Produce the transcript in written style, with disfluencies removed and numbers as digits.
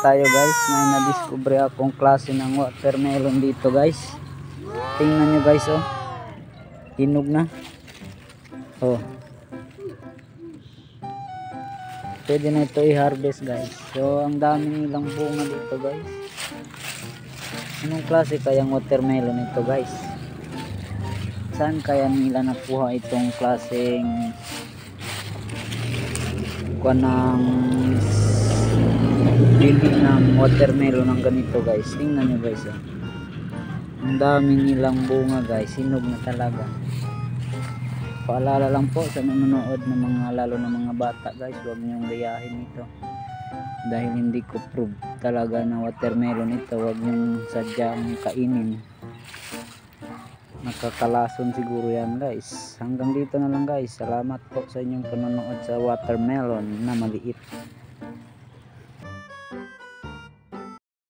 tayo guys. May na-discover akong klase ng watermelon dito guys. Tingnan nyo guys oh. Hinog na. Oh. Pwede na ito i-harvest guys. So ang dami nilang bunga dito guys. Anong klase kayang watermelon ito guys? Saan kaya nila nakuha itong klaseng ng bili ng watermelon ng ganito guys? Tingnan nyo guys oh. Ang dami nilang bunga guys. Hinog na talaga. Paalala lang po sa nanonood ng mga, lalo na mga bata guys, huwag niyong gayahin ito dahil hindi ko prove talaga na watermelon ito. Huwag niyong sadyang kainin, nakakalason siguro yan guys. Hanggang dito na lang guys. Salamat po sa inyong panonood sa watermelon na maliit.